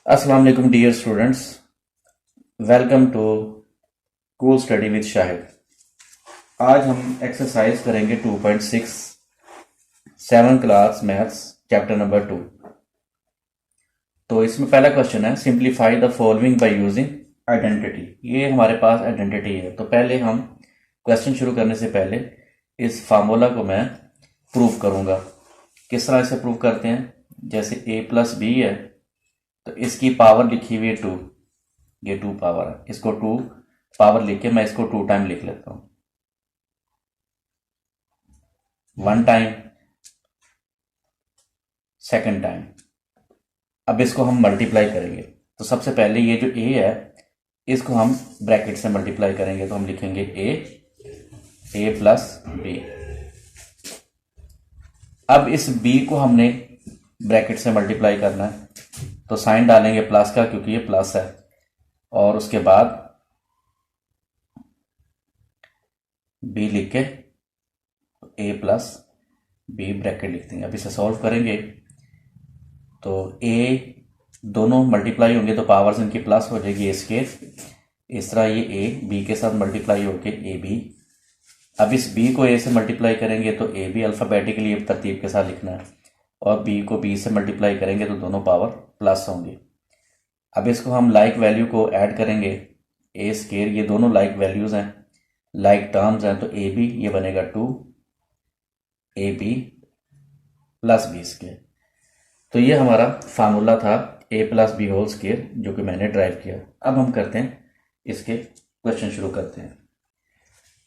अस्सलाम वालेकुम dear students, welcome to cool study with Shahid. आज हम एक्सरसाइज करेंगे 2.6 7 क्लास मैथ्स चैप्टर नंबर 2। तो इसमें पहला क्वेश्चन है simplify the following by using identity. ये हमारे पास आइडेंटिटी है। तो पहले हम क्वेश्चन शुरू करने से पहले इस फार्मूला को मैं प्रूव करूंगा। किस तरह से प्रूव करते हैं, जैसे a प्लस बी है तो इसकी पावर लिखी हुई है 2, ये 2 पावर है, इसको 2 पावर लिख के मैं इसको 2 टाइम लिख लेता हूं, 1 टाइम, सेकंड टाइम। अब इसको हम मल्टीप्लाई करेंगे। तो सबसे पहले ये जो a है इसको हम ब्रैकेट से मल्टीप्लाई करेंगे। तो हम लिखेंगे a प्लस बी। अब इस b को हमने ब्रैकेट से मल्टीप्लाई करना है, तो साइन डालेंगे प्लस का क्योंकि ये प्लस है, और उसके बाद b लिख के a प्लस बी ब्रैकेट लिख देंगे। अब इसे सॉल्व करेंगे तो a दोनों मल्टीप्लाई होंगे तो पावर्स इनकी प्लस हो जाएगी, ए स्केयर। इस तरह ये a b के साथ मल्टीप्लाई होके ए बी। अब इस b को a से मल्टीप्लाई करेंगे तो ए बी अल्फ़ाबेटिकली तरतीब के साथ लिखना है, और b को b से मल्टीप्लाई करेंगे तो दोनों पावर प्लस होंगे। अब इसको हम लाइक वैल्यू को ऐड करेंगे, ए स्केयर, ये दोनों लाइक वैल्यूज़ हैं, लाइक टर्म्स हैं, तो ए बी ये बनेगा 2 A B plus B square. तो ये हमारा फार्मूला था a plus B whole square जो कि मैंने ड्राइव किया। अब हम करते हैं इसके क्वेश्चन शुरू करते हैं।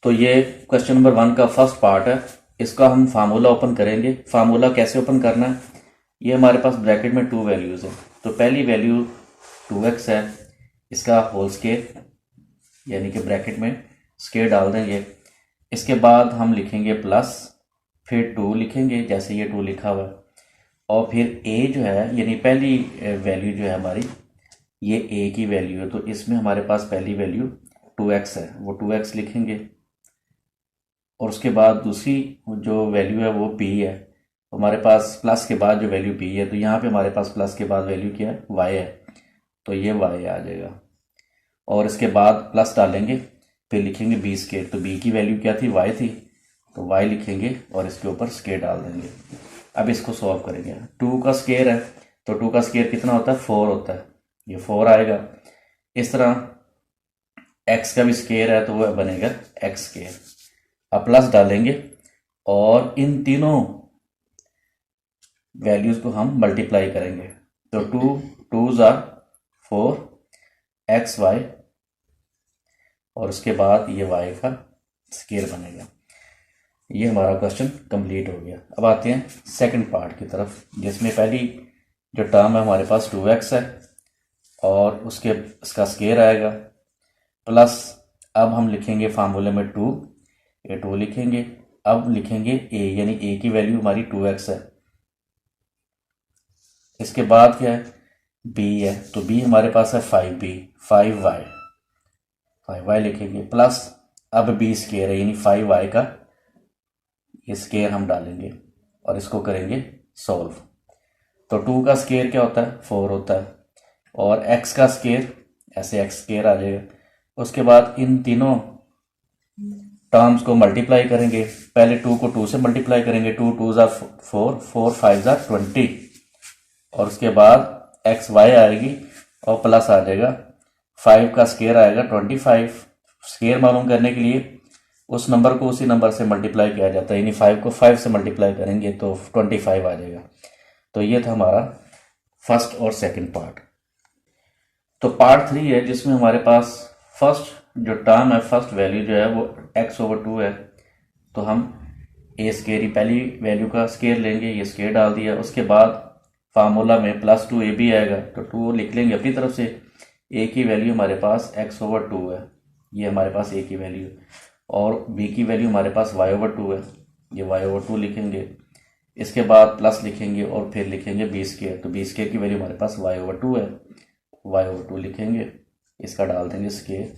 तो ये क्वेश्चन नंबर 1 का फर्स्ट पार्ट है। इसका हम फार्मूला ओपन करेंगे। फार्मूला कैसे ओपन करना है, ये हमारे पास ब्रैकेट में 2 वैल्यूज़ है। तो पहली वैल्यू 2x है, इसका होल स्केयर यानी कि ब्रैकेट में स्केयर डाल देंगे। इसके बाद हम लिखेंगे प्लस, फिर 2 लिखेंगे जैसे ये 2 लिखा हुआ है, और फिर a जो है यानी पहली वैल्यू जो है हमारी, ये a की वैल्यू है। तो इसमें हमारे पास पहली वैल्यू 2x है, वो 2x लिखेंगे, और उसके बाद दूसरी जो वैल्यू है वो b है। तो हमारे पास प्लस के बाद जो वैल्यू b है, तो यहाँ पे हमारे पास प्लस के बाद वैल्यू क्या है, y है, तो ये y आ जाएगा। और इसके बाद प्लस डालेंगे, फिर लिखेंगे b स्केयर। तो b की वैल्यू क्या थी, y थी, तो y लिखेंगे और इसके ऊपर स्केयर डाल देंगे। अब इसको सॉल्व करेंगे। 2 का स्केयर है तो 2 का स्केयर कितना होता है, 4 होता है, ये 4 आएगा। इस तरह x का भी स्केयर है तो वह बनेगा x स्केयर। अब प्लस डालेंगे और इन तीनों वैल्यूज को हम मल्टीप्लाई करेंगे। तो 2 2s आर 4 xy, और उसके बाद ये y का स्केयर बनेगा। ये हमारा क्वेश्चन कंप्लीट हो गया। अब आते हैं सेकंड पार्ट की तरफ, जिसमें पहली जो टर्म है हमारे पास 2x है और इसका स्केयर आएगा प्लस। अब हम लिखेंगे फार्मूले में 2, ये 2 लिखेंगे। अब लिखेंगे a, यानी a की वैल्यू हमारी 2x है। इसके बाद क्या है, b है, तो b हमारे पास है 5b 5y लिखेंगे प्लस। अब b स्केयर है यानी 5y का ये स्केयर हम डालेंगे और इसको करेंगे सॉल्व। तो 2 का स्केयर क्या होता है, 4 होता है, और x का स्केयर ऐसे x स्केयर आ जाएगा। उसके बाद इन तीनों टर्म्स को मल्टीप्लाई करेंगे। पहले 2 को 2 से मल्टीप्लाई करेंगे, 2 2s आर 4 4 5s आर 20, और उसके बाद एक्स वाई आएगी और प्लस आ जाएगा 5 का स्केयर आएगा 25। स्केयर मालूम करने के लिए उस नंबर को उसी नंबर से मल्टीप्लाई किया जाता है, यानी 5 को 5 से मल्टीप्लाई करेंगे तो 25 आ जाएगा। तो ये था हमारा फर्स्ट और सेकंड पार्ट। तो पार्ट 3 है जिसमें हमारे पास फर्स्ट जो टर्म है, फर्स्ट वैल्यू जो है वो x/2 है। तो हम a स्केयर, पहली वैल्यू का स्केयर लेंगे, ये स्केयर डाल दिया। उसके बाद फार्मूला में प्लस 2 ab आएगा तो 2 लिख लेंगे अपनी तरफ से। a की वैल्यू हमारे पास x/2 है, ये हमारे पास a की वैल्यू, और b की वैल्यू हमारे पास y/2 है, ये y/2 लिखेंगे। इसके बाद प्लस लिखेंगे और फिर लिखेंगे b स्केयर। तो b स्केयर की वैल्यू हमारे पास y/2 है, y/2 लिखेंगे, इसका डाल देंगे स्केयर,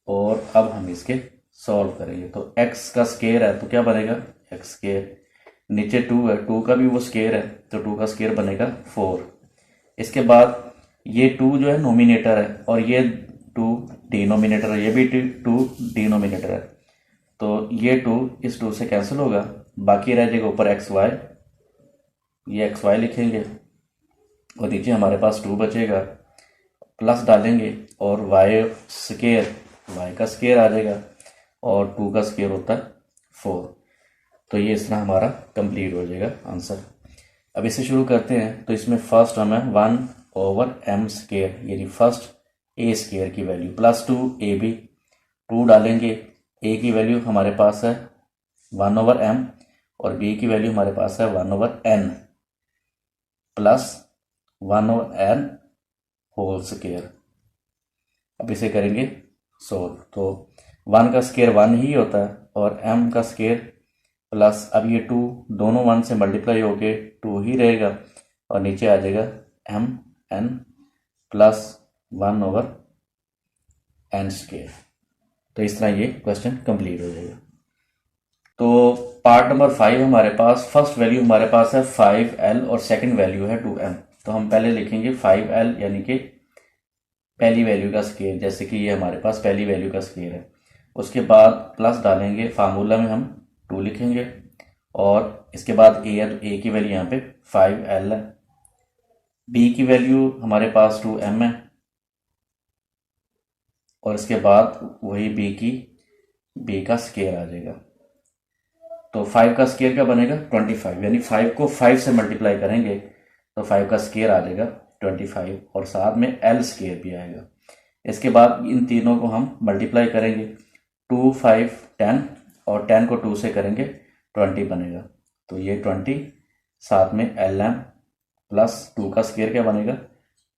और अब हम इसके सॉल्व करेंगे। तो x का स्केयर है तो क्या बनेगा, x स्केयर, नीचे 2 है, 2 का भी वो स्केयर है तो 2 का स्केयर बनेगा 4। इसके बाद ये 2 जो है नोमिनेटर है और ये 2 डिनोमिनेटर है, ये भी 2 डिनोमिनेटर है। तो ये 2 इस 2 से कैंसिल होगा, बाकी रह जाएगा ऊपर एक्स वाई, ये एक्स वाई लिखेंगे और नीचे हमारे पास 2 बचेगा, प्लस डालेंगे और वाई स्केयर, वाई का स्केयर आ जाएगा और 2 का स्केयर होता है 4। तो ये इस तरह हमारा कंप्लीट हो जाएगा आंसर। अब इसे शुरू करते हैं। तो इसमें फर्स्ट टर्म है 1/m स्केयर, यानी फर्स्ट ए स्केयर की वैल्यू प्लस 2ab, 2 डालेंगे, ए की वैल्यू हमारे पास है 1/m और बी की वैल्यू हमारे पास है 1/n plus 1/n whole square. अब इसे करेंगे सोल्व। तो 1 का स्केयर 1 ही होता है और m का स्केयर प्लस, अब ये 2 दोनों 1 से मल्टीप्लाई होके 2 ही रहेगा और नीचे आ जाएगा mn प्लस 1/n स्केयर। तो इस तरह ये क्वेश्चन कंप्लीट हो जाएगा। तो पार्ट नंबर 5 हमारे पास, फर्स्ट वैल्यू हमारे पास है 5l और सेकंड वैल्यू है 2m। तो हम पहले लिखेंगे 5l यानी कि पहली वैल्यू का स्केयर, जैसे कि ये हमारे पास पहली वैल्यू का स्केयर है। उसके बाद प्लस डालेंगे, फार्मूला में हम 2 लिखेंगे और इसके बाद ए है तो ए की वैल्यू यहाँ पे 5l है, बी की वैल्यू हमारे पास 2m है और इसके बाद वही बी का स्केयर आ जाएगा। तो 5 का स्केयर क्या बनेगा 25, यानी 5 को 5 से मल्टीप्लाई करेंगे तो 5 का स्केयर आ जाएगा 25 और साथ में एल स्केयर भी आएगा। इसके बाद इन तीनों को हम मल्टीप्लाई करेंगे, 2 5 10 और 10 को 2 से करेंगे 20 बनेगा। तो ये 20 साथ में एल एम प्लस 2 का स्केयर क्या बनेगा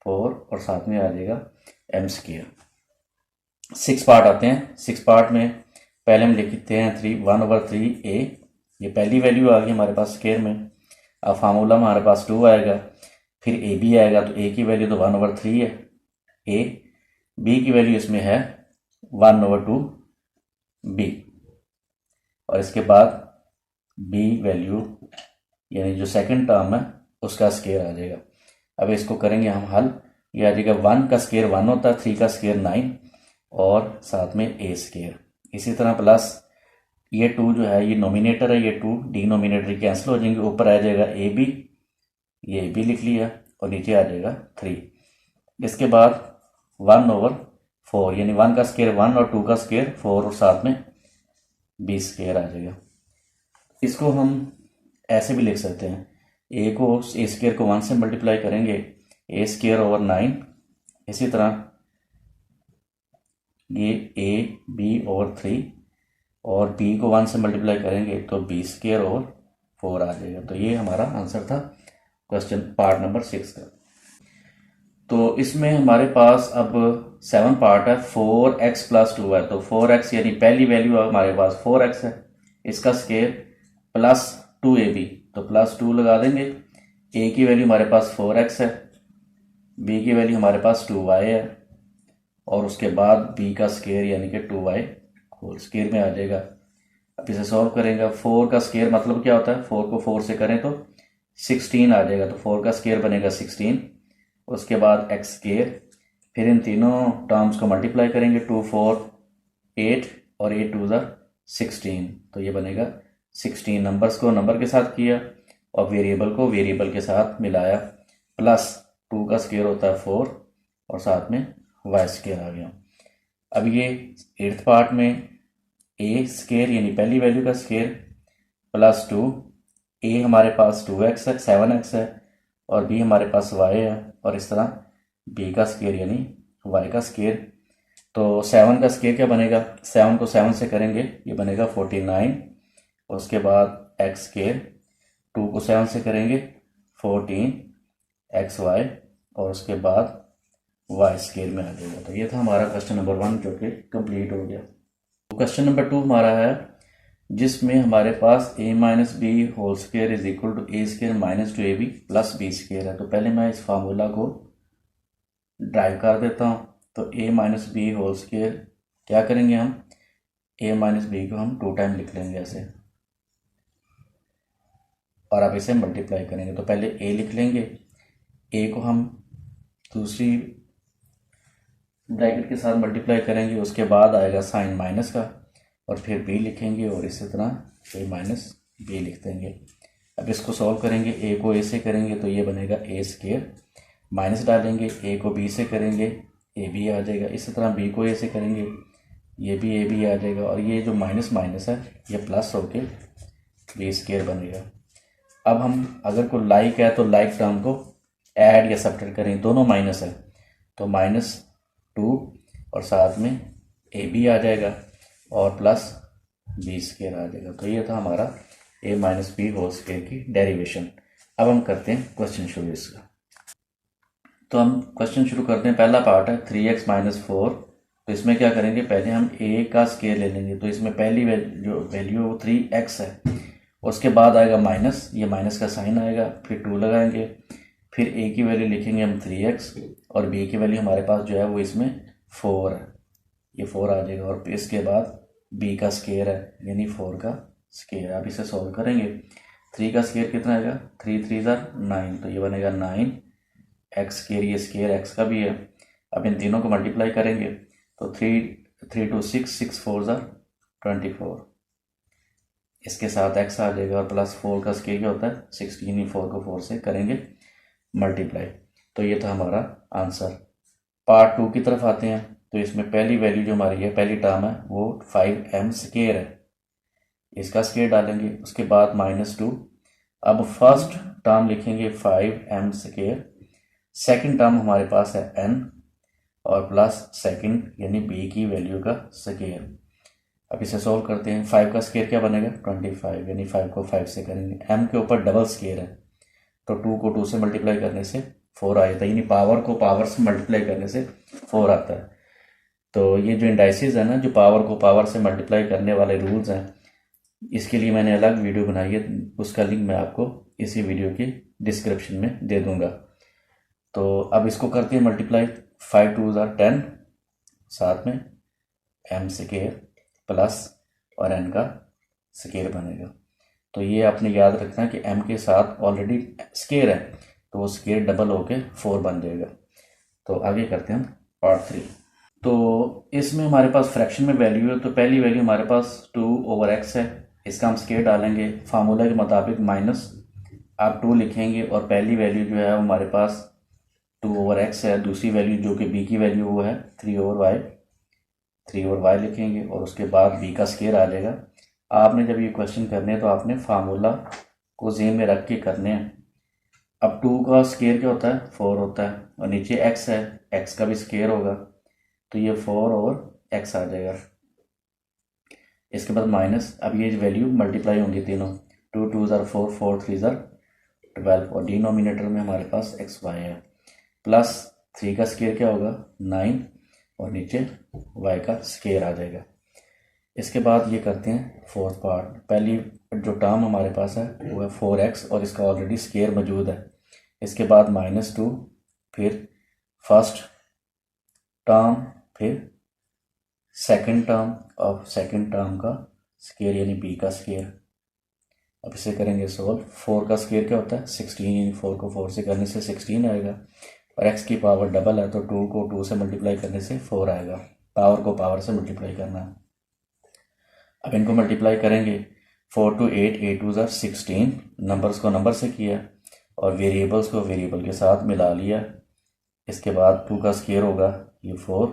4 और साथ में आ जाएगा एम स्केयर। 6 पार्ट आते हैं। 6 पार्ट में पहले हम लिखते हैं 1/3a, ये पहली वैल्यू आ गई हमारे पास स्केयर में। अब फार्मूला में हमारे पास 2 आएगा, फिर ए बी आएगा, तो ए की वैल्यू तो 1/3 है ए, बी की वैल्यू इसमें है 1/2 बी और इसके बाद बी वैल्यू यानी जो सेकंड टर्म है उसका स्केयर आ जाएगा। अब इसको करेंगे हम हल, ये आ जाएगा 1 का स्केयर 1 होता है, 3 का स्केयर 9 और साथ में ए स्केयर। इसी तरह प्लस ये 2 जो है ये नोमिनेटर है, ये 2 डिनोमिनेटर कैंसिल हो जाएंगे, ऊपर आ जाएगा ए बी, ये ए बी लिख लिया और नीचे आ जाएगा 3। इसके बाद 1/4 यानी 1 का स्केयर 1 और 2 का स्केयर 4 और साथ में बी स्केयर आ जाएगा। इसको हम ऐसे भी लिख सकते हैं, ए स्केयर को 1 से मल्टीप्लाई करेंगे ए स्केयर ओवर 9, इसी तरह ये ए बी ओवर 3 और बी को 1 से मल्टीप्लाई करेंगे तो बी स्केयर ओवर 4 आ जाएगा। तो ये हमारा आंसर था क्वेश्चन पार्ट नंबर 6 का। तो इसमें हमारे पास अब 7 पार्ट है, 4x प्लस 2 है। तो 4x यानी पहली वैल्यू हमारे पास 4x है, इसका स्केयर प्लस 2ab, तो प्लस 2 लगा देंगे। a की वैल्यू हमारे पास 4x है, b की वैल्यू हमारे पास 2y है और उसके बाद b का स्केयर यानी कि 2y होल स्केयर में आ जाएगा। अब इसे सॉल्व करेंगे। 4 का स्केयर मतलब क्या होता है, 4 को 4 से करें तो 16 आ जाएगा, तो 4 का स्केयर बनेगा 16। उसके बाद एक्स स्केयर, फिर इन तीनों टर्म्स को मल्टीप्लाई करेंगे, 2 4 8 और 8 2 16, तो ये बनेगा 16। नंबर्स को नंबर के साथ किया और वेरिएबल को वेरिएबल के साथ मिलाया, प्लस 2 का स्केयर होता है 4 और साथ में वाई स्केयर आ गया। अब ये 8th पार्ट में ए स्केयर यानी पहली वैल्यू का स्केयर प्लस 2, ए हमारे पास 2x है 7x है और बी हमारे पास y है और इस तरह बी का स्केयर यानी y का स्केयर। तो 7 का स्केयर क्या बनेगा, 7 को 7 से करेंगे ये बनेगा 49, उसके बाद x स्केयर 2 को 7 से करेंगे 14xy और उसके बाद y स्केयर में आ जाएगा। तो ये था हमारा क्वेश्चन नंबर 1 जो कि कंप्लीट हो गया। तो क्वेश्चन नंबर 2 हमारा है जिसमें हमारे पास a minus B whole square is equal to A square minus 2ab plus B square है। तो पहले मैं इस फार्मूला को ड्राइव कर देता हूँ। तो a minus B whole square क्या करेंगे हम, a माइनस बी को हम 2 टाइम लिख लेंगे ऐसे और अब इसे मल्टीप्लाई करेंगे। तो पहले a लिख लेंगे, a को हम दूसरी ब्रैकेट के साथ मल्टीप्लाई करेंगे, उसके बाद आएगा साइन माइनस का, और फिर बी लिखेंगे और इसी तरह ए माइनस बी लिख देंगे। अब इसको सॉल्व करेंगे, ए को ए से करेंगे तो ये बनेगा ए स्केयर, माइनस डालेंगे, ए को बी से करेंगे ए बी आ जाएगा, इसी तरह बी को ए से करेंगे ये भी ए बी आ जाएगा, और ये जो माइनस माइनस है ये प्लस होके बी स्केयर बनेगा। अब हम अगर कोई लाइक है तो लाइक टर्म को ऐड या सब्ट्रैक्ट करें, दोनों माइनस है तो -2 और साथ में ए बी आ जाएगा और प्लस बी स्केयर आ जाएगा। तो ये था हमारा ए माइनस बी होल स्केयर की डेरिवेशन। अब हम करते हैं क्वेश्चन शुरू इसका। तो हम क्वेश्चन शुरू करते हैं। पहला पार्ट है 3x - 4। तो इसमें क्या करेंगे, पहले हम a का स्केयर ले लेंगे। तो इसमें पहली जो वैल्यू वो 3x है, उसके बाद आएगा माइनस, ये माइनस का साइन आएगा, फिर 2 लगाएंगे, फिर a की वैल्यू लिखेंगे हम 3x और b की वैल्यू हमारे पास जो है वो इसमें 4 है, ये 4 आ जाएगा, और इसके बाद b का स्केयर है यानी 4 का स्केयर। आप इसे सॉल्व करेंगे, 3 का स्केयर कितना आएगा, 3 3 9, तो ये बनेगा 9 एक्स स्केयर, ये स्केयर एक्स का भी है। अब इन तीनों को मल्टीप्लाई करेंगे तो 3 2 6 6 4 24, इसके साथ एक्स आ जाएगा और प्लस 4 का स्केयर क्या होता है 16, 4 को 4 से करेंगे मल्टीप्लाई। तो ये था हमारा आंसर। पार्ट 2 की तरफ आते हैं। तो इसमें पहली वैल्यू जो हमारी है, पहली टर्म है वो 5m स्केयर है, इसका स्केयर डालेंगे, उसके बाद -2। अब फर्स्ट टर्म लिखेंगे 5m स्केयर, सेकंड टर्म हमारे पास है n और प्लस सेकंड यानी b की वैल्यू का स्केयर। अब इसे सॉल्व करते हैं। 5 का स्केयर क्या बनेगा 25, यानी 5 को 5 से करेंगे, m के ऊपर डबल स्केयर है तो 2 को 2 से मल्टीप्लाई करने से 4 आ जाता है, यानी पावर को पावर से मल्टीप्लाई करने से 4 आता है। तो ये जो इंडाइसिस है ना, जो पावर को पावर से मल्टीप्लाई करने वाले रूल्स हैं, इसके लिए मैंने अलग वीडियो बनाई है, उसका लिंक मैं आपको इसी वीडियो की डिस्क्रिप्शन में दे दूंगा। तो अब इसको करते हैं मल्टीप्लाई, 5 2 10, साथ में m स्केयर प्लस और n का स्केयर बनेगा। तो ये आपने याद रखना कि m के साथ ऑलरेडी स्केयर है तो वो स्केयर डबल होके 4 बन जाएगा। तो आगे करते हैं पार्ट 3। तो इसमें हमारे पास फ्रैक्शन में वैल्यू है, तो पहली वैल्यू हमारे पास 2/x है, इसका हम स्केयर डालेंगे फार्मूला के मुताबिक माइनस, आप 2 लिखेंगे और पहली वैल्यू जो है हमारे पास 2/x है, दूसरी वैल्यू जो कि b की वैल्यू वो है 3/y लिखेंगे और उसके बाद b का स्केयर आ जाएगा। आपने जब ये क्वेश्चन करने हैं तो आपने फार्मूला को ज़हन में रख के करने हैं। अब 2 का स्केयर क्या होता है 4 होता है, और नीचे x है, x का भी स्केयर होगा तो ये 4 और x आ जाएगा, इसके बाद माइनस। अब ये वैल्यू मल्टीप्लाई होंगी तीनों, 2 2 4 4 3 12, और डिनोमिनेटर में हमारे पास xy है, प्लस 3 का स्केयर क्या होगा 9 और नीचे y का स्केयर आ जाएगा। इसके बाद ये करते हैं फोर्थ पार्ट। पहली जो टर्म हमारे पास है वो है 4x और इसका ऑलरेडी स्केयर मौजूद है, इसके बाद -2, फिर फर्स्ट टर्म, फिर सेकंड टर्म और सेकंड टर्म का स्केयर यानी b का स्केयर। अब इसे करेंगे सोल्व। 4 का स्केयर क्या होता है 16, यानी 4 को 4 से करने से 16 आएगा, और x की पावर डबल है तो 2 को 2 से मल्टीप्लाई करने से 4 आएगा, पावर को पावर से मल्टीप्लाई करना है। अब इनको मल्टीप्लाई करेंगे, 4 2 8 8 2 16, नंबर्स को नंबर से किया और वेरिएबल्स को वेरिएबल के साथ मिला लिया। इसके बाद 2 का स्केयर होगा ये 4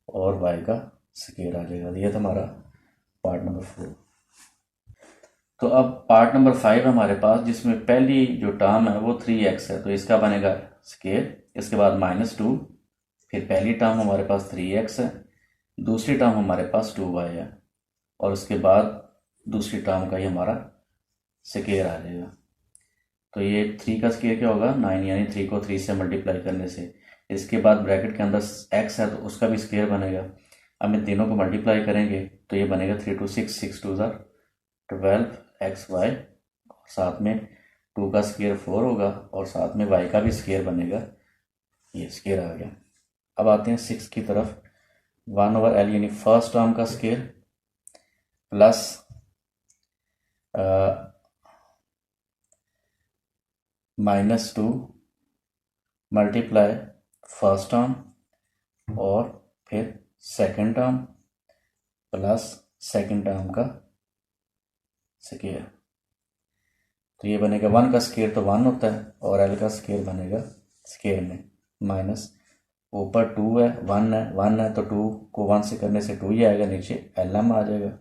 और y का स्केयर आ जाएगा। ये था हमारा पार्ट नंबर 4। तो अब पार्ट नंबर 5 हमारे पास, जिसमें पहली जो टर्म है वो 3x है तो इसका बनेगा स्केयर, इसके बाद -2, फिर पहली टर्म हमारे पास 3x है, दूसरी टर्म हमारे पास 2y है, और उसके बाद दूसरी टर्म का ही हमारा स्केयर आ जाएगा। तो ये 3 का स्केयर क्या होगा 9, यानी 3 को 3 से मल्टीप्लाई करने से। इसके बाद ब्रैकेट के अंदर x है तो उसका भी स्केयर बनेगा। अब इन तीनों को मल्टीप्लाई करेंगे तो ये बनेगा 3 2 6 6 2 12xy, साथ में 2 का स्केयर 4 होगा और साथ में y का भी स्केयर बनेगा, ये स्केयर आ गया। अब आते हैं 6 की तरफ। 1/l यानी फर्स्ट टर्म का square plus -2 multiply first term और फिर second term plus second term का स्क्वायर। तो ये बनेगा 1 का स्क्वायर तो 1 होता है और एल का स्क्वायर बनेगा स्क्वायर में माइनस ऊपर 2 है 1 है तो 2 को 1 से करने से 2 ही आएगा, नीचे एल एम आ जाएगा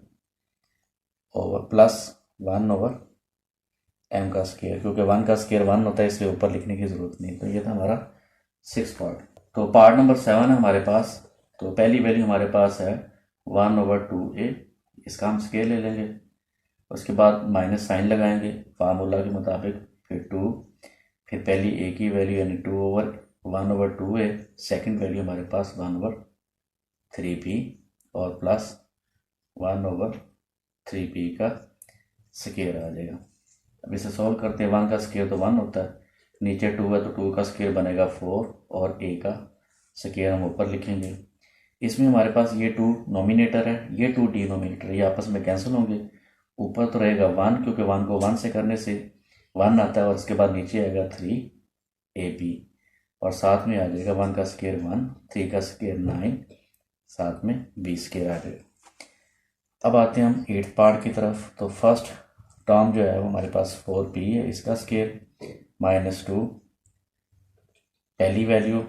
ओवर प्लस 1 ओवर एम का स्क्वायर, क्योंकि 1 का स्क्वायर 1 होता है इसलिए ऊपर लिखने की ज़रूरत नहीं। तो ये था हमारा 6 पार्ट। तो पार्ट नंबर 7 है हमारे पास। तो पहली वैल्यू हमारे पास है 1/2a, इसका हम स्क्वायर ले लेंगे, उसके बाद माइनस साइन लगाएंगे फार्मूला के मुताबिक, फिर 2, फिर पहली a की वैल्यू यानी 1/2a, सेकंड वैल्यू हमारे पास 1/3b और प्लस 1/3b का स्क्वायर आ जाएगा। अब इसे सॉल्व करते हैं। 1 का स्क्वायर तो 1 होता है, नीचे 2 है तो 2 का स्क्वायर बनेगा 4 और a का स्क्वायर हम ऊपर लिखेंगे। इसमें हमारे पास ये 2 नोमिनेटर है, ये 2 डिनोमिनेटर, ये आपस में कैंसिल होंगे। ऊपर तो रहेगा 1 क्योंकि 1 को 1 से करने से 1 आता है और उसके बाद नीचे आएगा 3ab और साथ में आ जाएगा 1 का स्क्वायर 1, 3 का स्क्वायर 9, साथ में b स्क्वायर आ जाएगा। अब आते हैं हम 8 पार्ट की तरफ। तो फर्स्ट टर्म जो है वो हमारे पास 4b है, इसका स्क्वायर -2 पहली वैल्यू,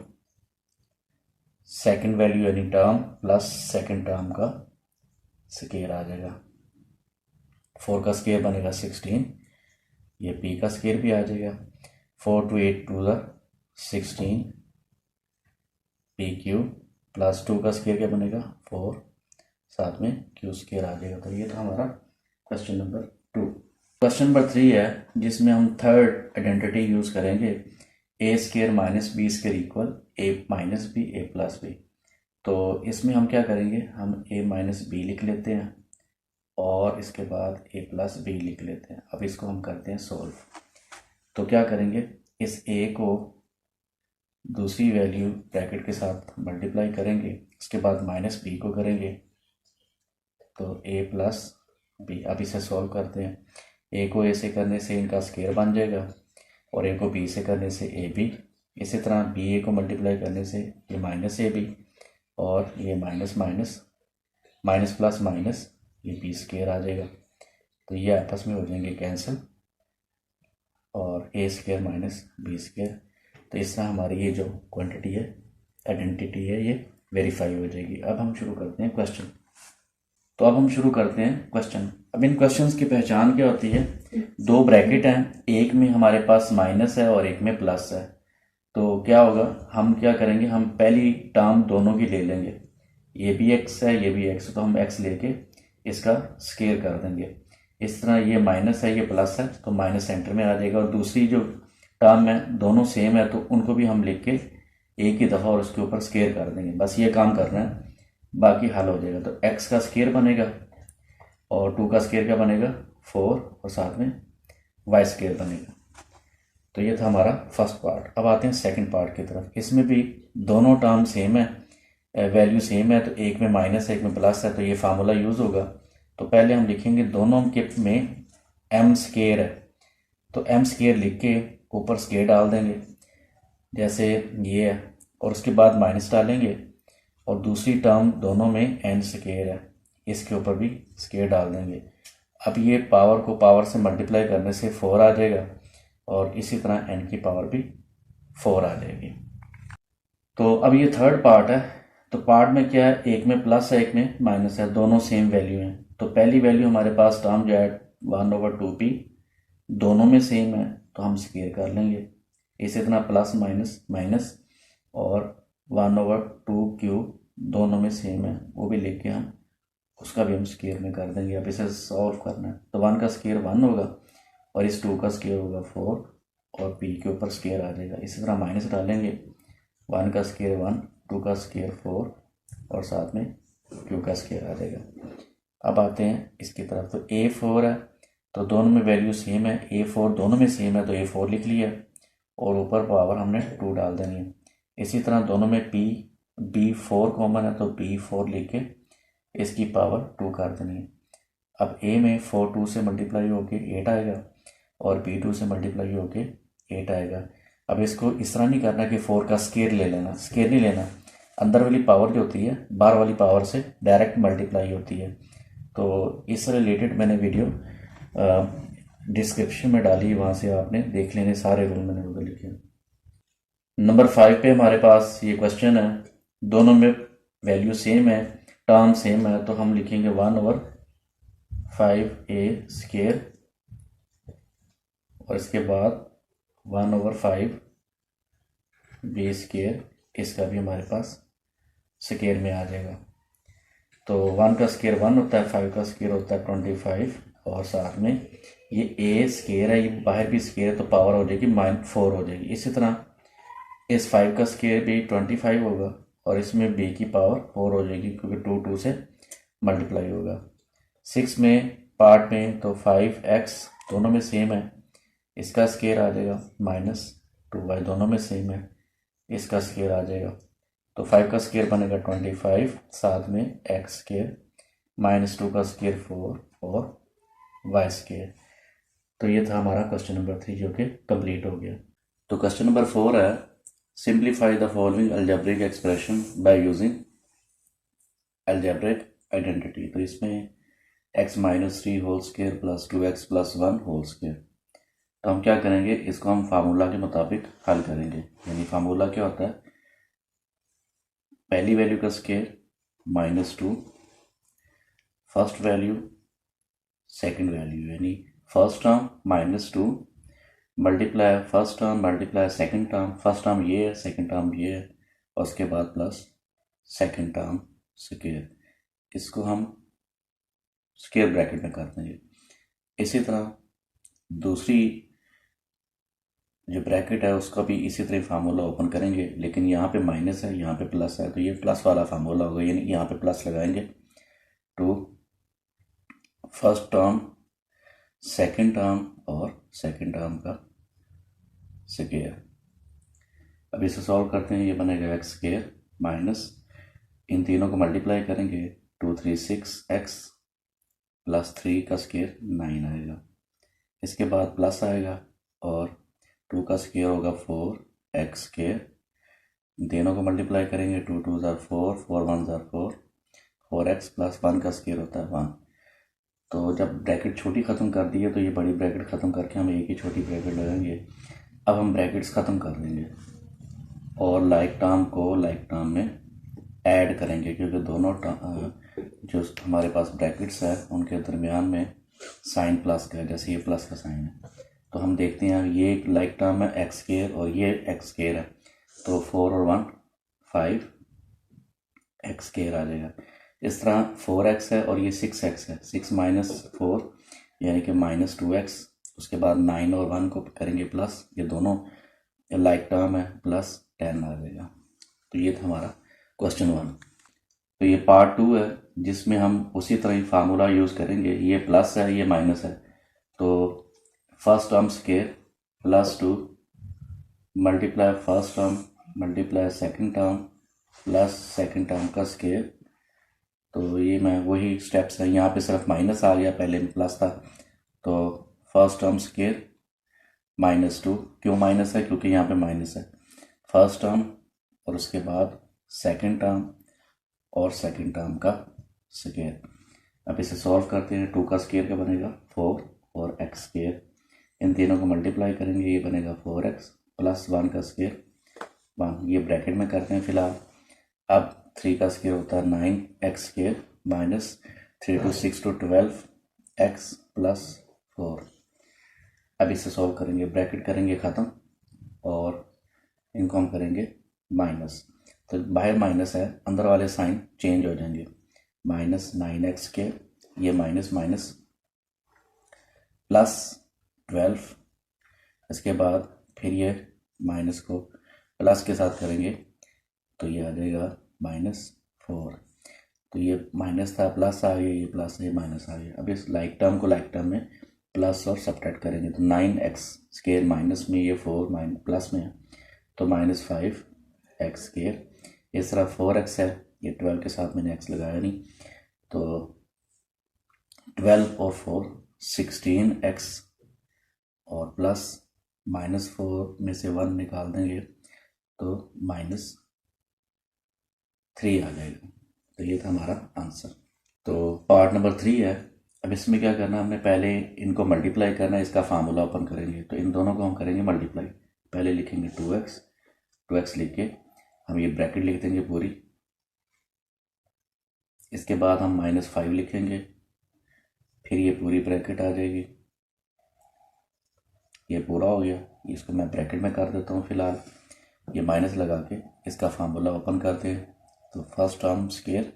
सेकंड वैल्यू यानी टर्म प्लस सेकंड टर्म का स्क्वायर आ जाएगा। 4 का स्क्वायर बनेगा 16, ये p का स्क्वायर भी आ जाएगा। 4 to 8 to the 16 p³ plus 2 का स्क्वायर क्या बनेगा 4, साथ में q स्क्वायर आ जाएगा। तो ये था हमारा क्वेश्चन नंबर 2। क्वेश्चन नंबर 3 है जिसमें हम थर्ड आइडेंटिटी यूज़ करेंगे, a square minus B square equal a minus B a plus B. तो इसमें हम क्या करेंगे, हम a माइनस बी लिख लेते हैं और इसके बाद a प्लस बी लिख लेते हैं। अब इसको हम करते हैं सॉल्व। तो क्या करेंगे, इस a को दूसरी वैल्यू ब्रैकेट के साथ मल्टीप्लाई करेंगे, उसके बाद माइनस बी को करेंगे तो a प्लस बी। अब इसे सॉल्व करते हैं। a को a से करने से इनका स्क्वायर बन जाएगा और a को b से करने से ab, इसी तरह बी a को मल्टीप्लाई करने से ये माइनस ab और ये minus minus minus plus minus ये b स्क्वायर आ जाएगा। तो ये आपस में हो जाएंगे कैंसिल और a square minus B square. तो इस तरह हमारी ये जो क्वांटिटी है, आइडेंटिटी है, ये वेरीफाई हो जाएगी। अब हम शुरू करते हैं क्वेश्चन। तो अब हम शुरू करते हैं क्वेश्चन। अब इन क्वेश्चंस की पहचान क्या होती है, 2 ब्रैकेट हैं, एक में हमारे पास माइनस है और एक में प्लस है। तो क्या होगा, हम क्या करेंगे, हम पहली टर्म दोनों की ले लेंगे, ये भी x है ये भी x है, तो हम x लेके इसका स्क्वायर कर देंगे। इस तरह ये माइनस है ये प्लस है तो माइनस सेंटर में आ जाएगा और दूसरी जो टर्म है दोनों सेम है तो उनको भी हम लिख के एक ही दफ़ा और उसके ऊपर स्क्वायर कर देंगे। बस ये काम करना है, बाकी हल हो जाएगा। तो x का स्क्वायर बनेगा और 2 का स्क्वायर क्या बनेगा 4 और साथ में y स्क्वायर बनेगा। तो ये था हमारा फर्स्ट पार्ट। अब आते हैं सेकंड पार्ट की तरफ। इसमें भी दोनों टर्म सेम है, वैल्यू सेम है, तो एक में माइनस है एक में प्लस है, तो ये फार्मूला यूज़ होगा। तो पहले हम लिखेंगे दोनों के में m स्क्वायर है, तो m स्क्वायर लिख के ऊपर स्क्वायर डाल देंगे जैसे ये है और उसके बाद माइनस डालेंगे और दूसरी टर्म दोनों में n स्क्वायर है, इसके ऊपर भी स्क्वायर डाल देंगे। अब ये पावर को पावर से मल्टीप्लाई करने से 4 आ जाएगा और इसी तरह n की पावर भी 4 आ जाएगी। तो अब ये थर्ड पार्ट है। तो पार्ट में क्या है, एक में प्लस है एक में माइनस है, दोनों सेम वैल्यू हैं। तो पहली वैल्यू हमारे पास टर्म जो है 1/2p, दोनों में सेम है तो हम स्क्वायर कर लेंगे। इसी तरह प्लस माइनस माइनस और 1/2q दोनों में सेम है, वो भी लेके हम उसका भी हम स्क्वायर में कर देंगे। अब इसे सॉल्व करना है तो 1 का स्क्वायर 1 होगा और इस 2 का स्क्वायर होगा 4 और p के ऊपर स्क्वायर आ जाएगा। इसी तरह माइनस डालेंगे, 1 का स्क्वायर 1, 2 का स्क्वायर 4 और साथ में q का स्क्वायर आ जाएगा। अब आते हैं इसकी तरफ। तो a4 है तो दोनों में वैल्यू सेम है, a4 दोनों में सेम है तो a4 लिख लिया और ऊपर पावर हमने 2 डाल देनी है। इसी तरह दोनों में b4 कॉमन है तो b4 लिख के इसकी पावर 2 कर देनी है। अब a में 4 2 से मल्टीप्लाई होके 8 आएगा और b2 से मल्टीप्लाई होके 8 आएगा। अब इसको इस तरह नहीं करना कि 4 का स्केयर ले लेना, स्केयर नहीं लेना, अंदर वाली पावर जो होती है बाहर वाली पावर से डायरेक्ट मल्टीप्लाई होती है। तो इस रिलेटेड मैंने वीडियो डिस्क्रिप्शन में डाली, वहाँ से आपने देख लेने, सारे रूल मैंने उधर लिखे। नंबर 5 पे हमारे पास ये क्वेश्चन है, दोनों में वैल्यू सेम है, टर्म सेम है, तो हम लिखेंगे 1/5a स्केयर और इसके बाद 1/5b स्केयर, इसका भी हमारे पास स्केयर में आ जाएगा। तो 1 का स्केयर 1 होता है, 5 का स्केयर होता है 25 और साथ में ये a स्केयर है, ये बाहर भी स्केयर है तो पावर हो जाएगी -4 हो जाएगी। इसी तरह इस 5 का स्केयर भी 25 होगा और इसमें b की पावर 4 हो जाएगी क्योंकि 2 से मल्टीप्लाई होगा। 6 में पार्ट में तो 5x दोनों में सेम है, इसका स्केयर आ जाएगा -2y, दोनों में सेम है, इसका स्केयर आ जाएगा। तो 5 का स्केयर बनेगा 25, साथ में x स्केयर, -2 का स्केयर 4 और y स्केयर। तो ये था हमारा क्वेश्चन नंबर 3 जो कि कंप्लीट हो गया। तो क्वेश्चन नंबर 4 है, simplify the following algebraic expression by using algebraic identity. तो इसमें x - 3 whole square plus 2x + 1 whole square. तो हम क्या करेंगे, इसको हम फार्मूला के मुताबिक हल करेंगे। यानी फार्मूला क्या होता है, पहली वैल्यू का square -2, first value second value, यानी first term -2 multiply first term multiply second term, first term ये है, सेकंड टर्म ये है, और उसके बाद प्लस सेकंड टर्म स्केयर। इसको हम स्केयर ब्रैकेट में कर देंगे। इसी तरह दूसरी जो ब्रैकेट है उसका भी इसी तरह फार्मूला ओपन करेंगे, लेकिन यहाँ पे माइनस है, यहाँ पे प्लस है, तो ये प्लस वाला फार्मूला होगा, यानी यहाँ पे प्लस लगाएंगे two first term second term और सेकंड टर्म का स्केयर। अब इसे सॉल्व करते हैं, ये बनेगा x स्केयर माइनस, इन तीनों को मल्टीप्लाई करेंगे 2 3 6x प्लस 3 का स्केयर 9 आएगा, इसके बाद प्लस आएगा और 2 का स्केयर होगा 4x स्केयर, तीनों को मल्टीप्लाई करेंगे 2 2 ज़ार 4 4 1 ज़ार 4, 4x प्लस 1 का स्केयर होता है 1। तो जब ब्रैकेट छोटी ख़त्म कर दी है तो ये बड़ी ब्रैकेट ख़त्म करके हम एक ही छोटी ब्रैकेट लगाएंगे। अब हम ब्रैकेट्स ख़त्म कर देंगे और लाइक टर्म को लाइक टर्म में ऐड करेंगे, क्योंकि दोनों जो हमारे पास ब्रैकेट्स है उनके दरमियान में साइन प्लस का है, जैसे ये प्लस का साइन है। तो हम देखते हैं ये लाइक टर्म है x स्केयर और ये x स्केयर है, तो 4 और 1 5 x स्केयर आ जाएगा। इस तरह 4x है और ये 6x है, 6 - 4 यानी कि -2x, उसके बाद 9 और 1 को करेंगे प्लस, ये दोनों लाइक टर्म है, प्लस 10 आ जाएगा। तो ये था हमारा क्वेश्चन 1। तो ये पार्ट 2 है जिसमें हम उसी तरह ही फार्मूला यूज़ करेंगे, ये प्लस है ये माइनस है, तो first term square +2 multiply first term multiply second term plus second term का स्केयर। तो ये मैं वही स्टेप्स है, यहाँ पे सिर्फ माइनस आ गया, पहले में प्लस था। तो फर्स्ट टर्म स्केयर -2, क्यों माइनस है, क्योंकि यहाँ पे माइनस है, फर्स्ट टर्म और उसके बाद सेकंड टर्म और सेकंड टर्म का स्केयर। अब इसे सॉल्व करते हैं, 2 का स्केयर क्या बनेगा 4 और x स्केयर, इन तीनों को मल्टीप्लाई करेंगे, ये बनेगा 4x प्लस 1 का स्केयर 1, ये ब्रैकेट में करते हैं फिलहाल। अब 3 का स्केयर होता है 9x square minus 3 2 6 2 12x plus 4। अब इसे सॉल्व करेंगे, ब्रैकेट करेंगे ख़त्म और इनको हम करेंगे माइनस, तो बाहर माइनस है, अंदर वाले साइन चेंज हो जाएंगे, -9x स्केयर, ये माइनस माइनस प्लस 12, इसके बाद फिर ये माइनस को प्लस के साथ करेंगे तो ये आ जाएगा -4। तो ये माइनस था, प्लस आ गया, ये प्लस है, माइनस आ गया। अब इस लाइक टर्म को लाइक टर्म में प्लस और सब्ट्रैक्ट करेंगे, तो 9x स्केयर माइनस में, ये 4 प्लस में है, तो -5x स्केयर, इस तरह 4x है, ये 12 के साथ मैंने x लगाया नहीं, तो 12 और 4 16x और प्लस -4 में से 1 निकाल देंगे तो -3 आ जाएगा। तो ये था हमारा आंसर। तो पार्ट नंबर 3 है। अब इसमें क्या करना है, हमने पहले इनको मल्टीप्लाई करना है, इसका फार्मूला ओपन करेंगे। तो इन दोनों को हम करेंगे मल्टीप्लाई। पहले लिखेंगे 2x लिख के हम ये ब्रैकेट लिख देंगे पूरी। इसके बाद हम -5 लिखेंगे, फिर ये पूरी ब्रैकेट आ जाएगी। ये पूरा हो गया, इसको मैं ब्रैकेट में कर देता हूँ फिलहाल। ये माइनस लगा के इसका फार्मूला ओपन कर दें। तो first term square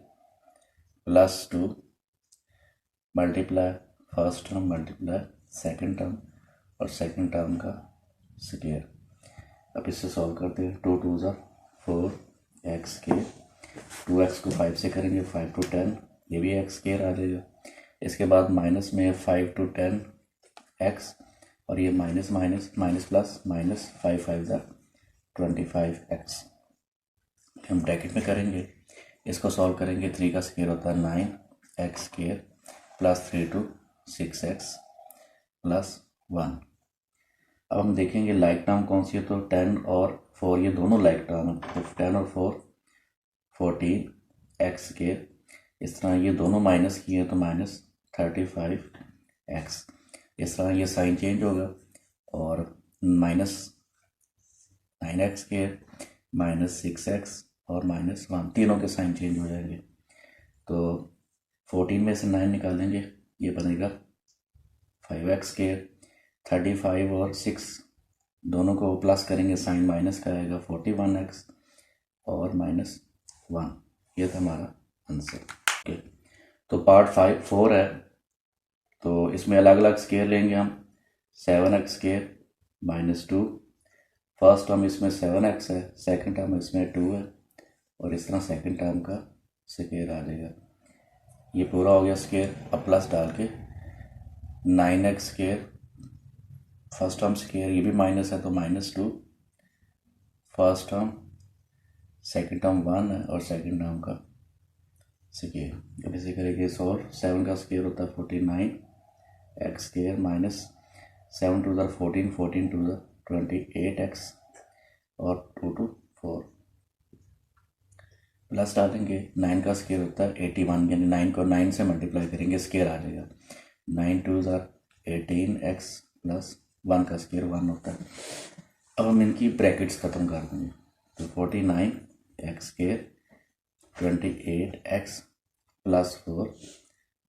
+2 multiply first term multiply second term और सेकंड टर्म का स्केयर। अब इससे सॉल्व करते हैं। 2 2 ज़ा 4x स्केयर, 2x को 5 से करेंगे, 5 to 10, ये भी x स्केयर आ जाएगा। इसके बाद माइनस में 5 to 10 x और ये minus minus minus plus minus 5 5 ज़ा 25x। हम ब्रैकेट में करेंगे, इसको सॉल्व करेंगे। 3 का स्केयर होता है 9x स्केयर +3 to 6x +1। अब हम देखेंगे लाइक टर्म कौन सी है। तो 10 और 4 ये दोनों लाइक टर्म है। तो 10 और 4 14x स्केयर। इस तरह ये दोनों माइनस किए तो -35x। इस तरह ये साइन चेंज होगा और -9x स्केयर -6x और -1 तीनों के साइन चेंज हो जाएंगे। तो 14 में से 9 निकालेंगे, ये बनेगा 5x स्केयर। 35 और 6 दोनों को प्लस करेंगे, साइन माइनस का आएगा 41x और -1। ये था हमारा आंसर। ओके, तो पार्ट 4 है। तो इसमें अलग अलग स्केयर लेंगे हम। 7x स्केयर -2, फर्स्ट टर्म इसमें 7x है, सेकंड टर्म इसमें 2 है और इस तरह सेकंड टर्म का स्केयर आ जाएगा। ये पूरा हो गया स्केयर। अब प्लस डाल के 9x square, first term square ये भी माइनस है तो -2, फर्स्ट टर्म सेकंड टर्म 1 है और सेकंड टर्म का स्केयर। अब इसे करेंगे सॉल्व। 7 का स्केयर होता है 49x स्केयर -7 2 ज़ा 14, 14 2 ज़ा 28x और 2 to 4 प्लस डालेंगे। 9 का स्केयर होता है 81, यानी 9 को 9 से मल्टीप्लाई करेंगे, स्केयर आ जाएगा। 9 2 ज़ा 18x +1 का स्केयर 1 होता है। अब हम इनकी ब्रैकेट्स ख़त्म कर देंगे। तो 49x square 28x +4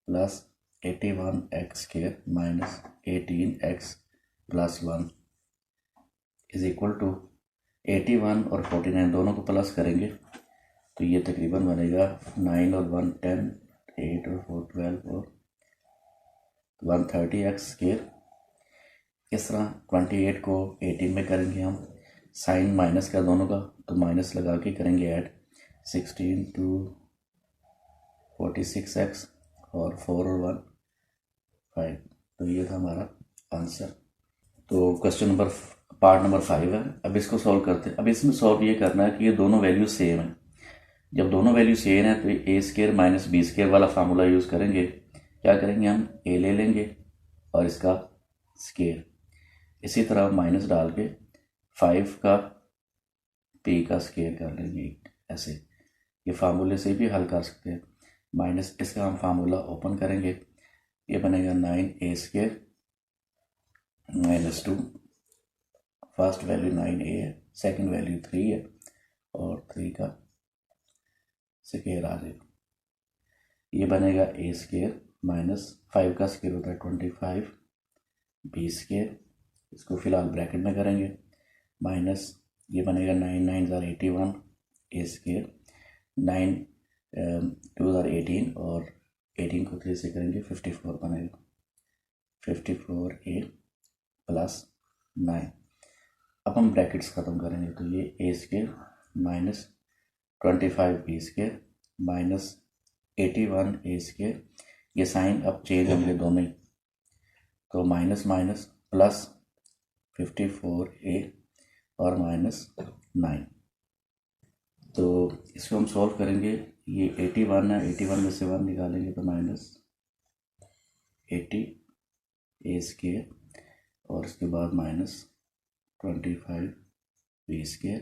+81x square -18x +1 is equal to 81 और 49 दोनों को प्लस करेंगे तो ये तकरीबन बनेगा 9 और 1 10, 8 और 4 12 और 130x स्केयर। इस तरह 28 को 18 में करेंगे हम, साइन माइनस का दोनों का, तो माइनस लगा के करेंगे ऐड। 16 to 46x और 4 और 1 5। तो ये था हमारा आंसर। तो क्वेश्चन नंबर पार्ट नंबर 5 है। अब इसको सॉल्व करते हैं। अब इसमें सॉल्व ये करना है कि ये दोनों वैल्यू सेम है। जब दोनों वैल्यू सेम है तो ए स्केयर -b स्केयर वाला फार्मूला यूज़ करेंगे। क्या करेंगे, हम ए ले लेंगे और इसका स्केयर, इसी तरह माइनस डाल के 5 का p का स्केयर कर लेंगे। ऐसे ये फार्मूले से भी हल कर सकते हैं। माइनस इसका हम फार्मूला ओपन करेंगे, ये बनेगा 9a square -2, first value 9a है, सेकंड वैल्यू 3 है और 3 का स्केयर आ जाएगा। ये बनेगा a स्केयर -5 का स्केयर होता है 25 b स्केयर। इसको फिलहाल ब्रैकेट में करेंगे, माइनस ये बनेगा 9 9 ज़ा 81 a स्केयर, 9 2 ज़ा 18 और 18 को 3 से करेंगे 54 बनेगा, 54a +9। अब हम ब्रैकेट्स ख़त्म करेंगे तो ये a square -25 b square -81 a square. ये साइन अब चेंज होंगे दोनों ही, तो माइनस माइनस प्लस 54a और -9। तो इसको हम सॉल्व करेंगे। ये 81 है, 81 में से 1 निकालेंगे तो -80 a स्केयर और उसके बाद 25b²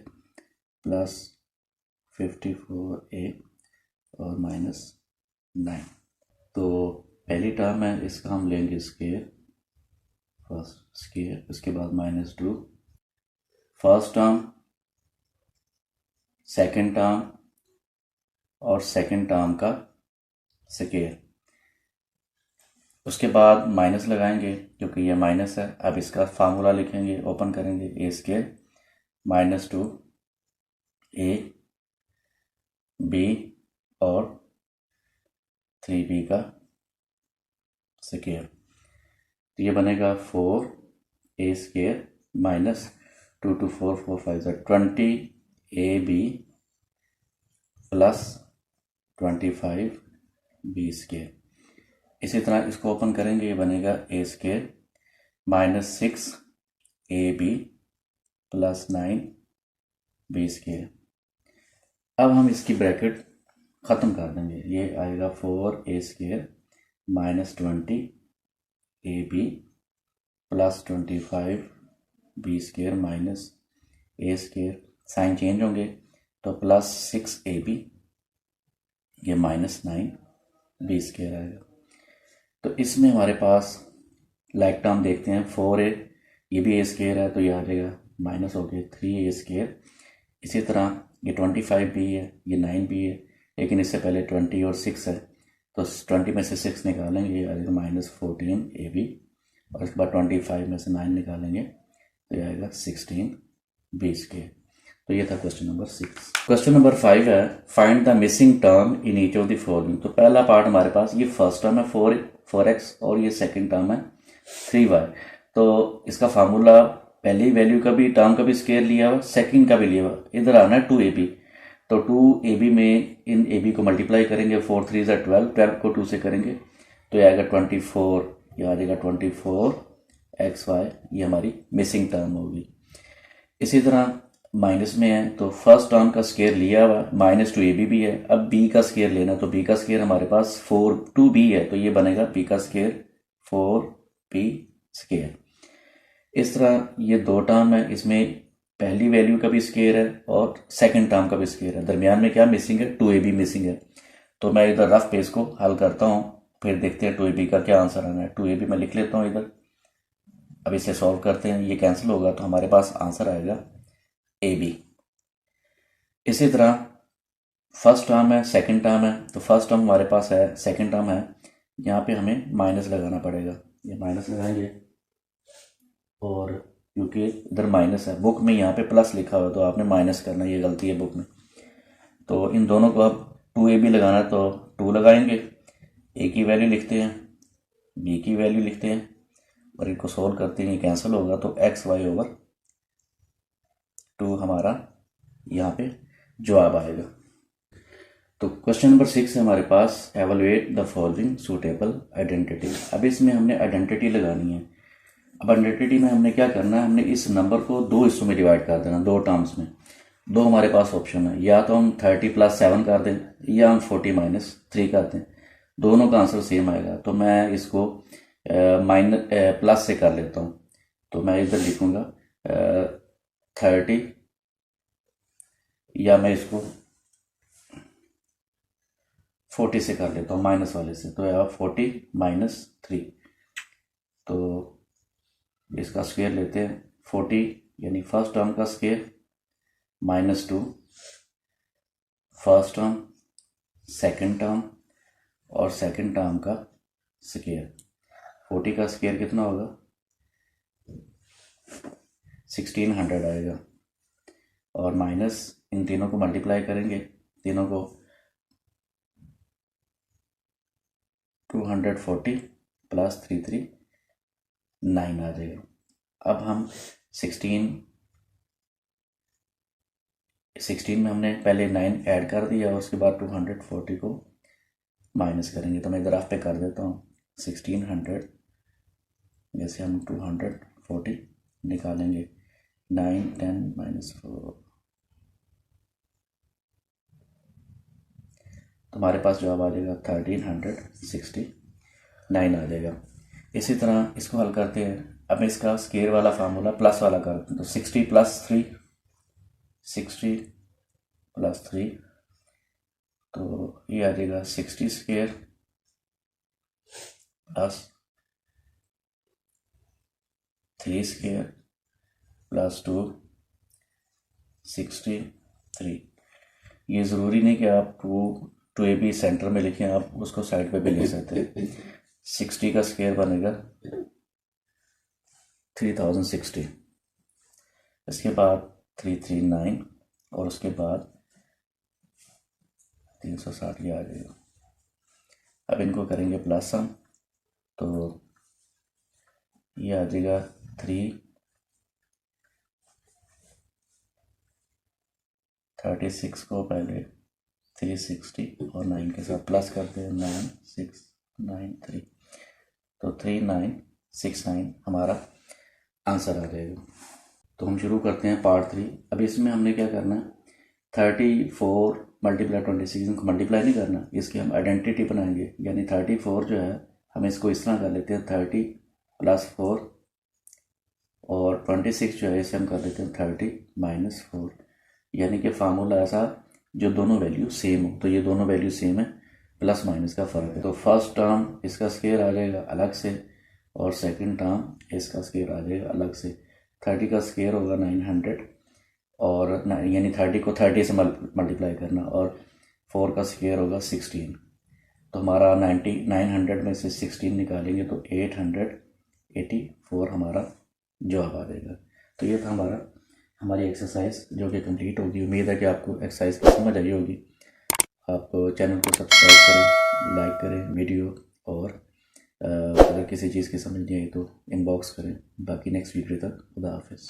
प्लस 54a और माइनस 9। तो पहली टर्म है, इसका हम लेंगे स्केयर, फर्स्ट स्केयर, उसके बाद -2 फर्स्ट टर्म, सेकंड टर्म और सेकंड टर्म का स्केयर। उसके बाद माइनस लगाएंगे क्योंकि ये माइनस है। अब इसका फार्मूला लिखेंगे, ओपन करेंगे, a² -2a b और 3b का स्केयर। तो ये बनेगा 4a² minus 2 2 4 4 5 20ab plus 25b²। इसी तरह इसको ओपन करेंगे, ये बनेगा a² minus 6ab plus 9b²। अब हम इसकी ब्रैकेट ख़त्म कर देंगे, ये आएगा 4a² minus 20ab plus 25b² minus a², sign change होंगे तो प्लस 6ab, ये माइनस 9b² आएगा। तो इसमें हमारे पास लाइक टर्म देखते हैं, 4a, ये भी a² है तो ये आ जाएगा माइनस हो गया 3a²। इसी तरह ये 25b है, ये 9b है, लेकिन इससे पहले 20 और 6 है तो 20 में से 6 निकालेंगे, ये आ जाएगा माइनस 14ab और उसके बाद 25 में से 9 निकालेंगे तो ये आएगा 16b²। तो ये था क्वेश्चन नंबर 6। क्वेश्चन नंबर 5 है, find the missing term in each of the following. तो पहला पार्ट हमारे पास ये फर्स्ट टर्म है 4x और ये सेकंड टर्म है 3y। तो इसका फार्मूला पहली वैल्यू का भी, टर्म का भी स्केयर लिया हुआ, सेकंड का भी लिया हुआ। इधर आना है 2ab, तो 2ab में इन ab को मल्टीप्लाई करेंगे, 4 3 12, 12 को 2 से करेंगे तो ये आएगा 24, ये आ जाएगा 24xy, ये हमारी मिसिंग टर्म होगी। इसी तरह माइनस में है तो फर्स्ट टर्म का स्केयर लिया हुआ, -2ab भी है। अब b का स्केयर लेना, तो b का स्केयर हमारे पास 2b है तो ये बनेगा b का स्केयर 4b²। इस तरह ये दो टर्म है, इसमें पहली वैल्यू का भी स्केयर है और सेकंड टर्म का भी स्केयर है। दरमियान में क्या मिसिंग है, 2ab मिसिंग है। तो मैं इधर रफ पेज को हल करता हूँ, फिर देखते हैं 2ab का क्या आंसर आना है। 2ab मैं लिख लेता हूँ इधर, अब इसे सॉल्व करते हैं, ये कैंसिल होगा तो हमारे पास आंसर आएगा ab। इसी तरह फर्स्ट टर्म है, सेकंड टर्म है, तो फर्स्ट टर्म हमारे पास है, सेकंड टर्म है, यहाँ पे हमें माइनस लगाना पड़ेगा, ये माइनस लगाएंगे और क्योंकि इधर माइनस है, बुक में यहाँ पे प्लस लिखा हुआ तो आपने माइनस करना, ये गलती है बुक में। तो इन दोनों को अब 2ab लगाना है तो 2 लगाएंगे, a की वैल्यू लिखते हैं, b की वैल्यू लिखते हैं और इनको सोल्व करते हैं, ये कैंसिल होगा तो xy/2 हमारा यहाँ पे जवाब आएगा। तो क्वेश्चन नंबर 6 है हमारे पास, evaluate the following suitable identity. अब इसमें हमने आइडेंटिटी लगानी है। अब आइडेंटिटी में हमने क्या करना है, हमने इस नंबर को 2 हिस्सों में डिवाइड कर देना, 2 टर्म्स में। 2 हमारे पास ऑप्शन है, या तो हम 30 + 7 कर दें या हम 40 - 3 कर दें, दोनों का आंसर सेम आएगा। तो मैं इसको प्लस से कर लेता हूँ, तो मैं इधर लिखूंगा 30, या मैं इसको 40 से कर लेता हूँ, माइनस वाले से, तो यह 40 - 3। तो इसका स्क्वायर लेते हैं, 40 यानी फर्स्ट टर्म का square -2 first term, second term और सेकंड टर्म का स्क्वायर। 40 का स्क्वायर कितना होगा, 1600 आएगा और माइनस इन तीनों को मल्टीप्लाई करेंगे, तीनों को 240 + 3 3 9 आ जाएगा। अब हम 16 में हमने पहले 9 ऐड कर दिया और उसके बाद 240 को माइनस करेंगे, तो मैं इधर आप पे कर देता हूँ 1600 में से हम 240 निकालेंगे, 9 10 - 4, तो हमारे पास जवाब आ जाएगा 1369 आ जाएगा। इसी तरह इसको हल करते हैं, अब इसका स्केयर वाला फार्मूला प्लस वाला कर दें, तो 60 प्लस 3, 60 प्लस 3, तो ये आ जाएगा 60 स्केयर प्लस 3 स्केयर प्लस 2, 63। ये ज़रूरी नहीं कि आप टू ए बी सेंटर में लिखें, आप उसको साइड पे भी लिख सकते हैं। 60 का स्केयर बनेगा 3060, इसके बाद 339 और उसके बाद 360 ये आ जाएगा। अब इनको करेंगे प्लस हम, तो ये आ जाएगा 336 को पहले 360 और 9 के साथ प्लस करते हैं, 9693, तो 3969 हमारा आंसर आ जाएगा। तो हम शुरू करते हैं पार्ट 3। अब इसमें हमने क्या करना है, 34 मल्टीप्लाई 26, इनको मल्टीप्लाई नहीं करना, इसकी हम आइडेंटिटी बनाएंगे। यानी 34 जो है हम इसको इस तरह कर लेते हैं 30 प्लस 4, और 26 जो है इसे हम कर लेते हैं 30 माइनस 4। यानी कि फार्मूला ऐसा जो दोनों वैल्यू सेम हो, तो ये दोनों वैल्यू सेम है, प्लस माइनस का फ़र्क है। तो फर्स्ट टर्म इसका स्केयर आ जाएगा अलग से, और सेकंड टर्म इसका स्केयर आ जाएगा अलग से। 30 का स्केयर होगा 900, और यानी 30 को 30 से मल्टीप्लाई करना, और 4 का स्केयर होगा 16। तो हमारा 900 में से 16 निकालेंगे तो 884 हमारा जवाब आ जाएगा। तो ये था हमारी एक्सरसाइज जो कि कंप्लीट होगी। उम्मीद है कि आपको एक्सरसाइज की समझ आई होगी। आप चैनल को सब्सक्राइब करें, लाइक करें वीडियो, और अगर किसी चीज़ की समझ नहीं आई तो इनबॉक्स करें। बाकी नेक्स्ट वीडियो तक खुदा हाफिज़।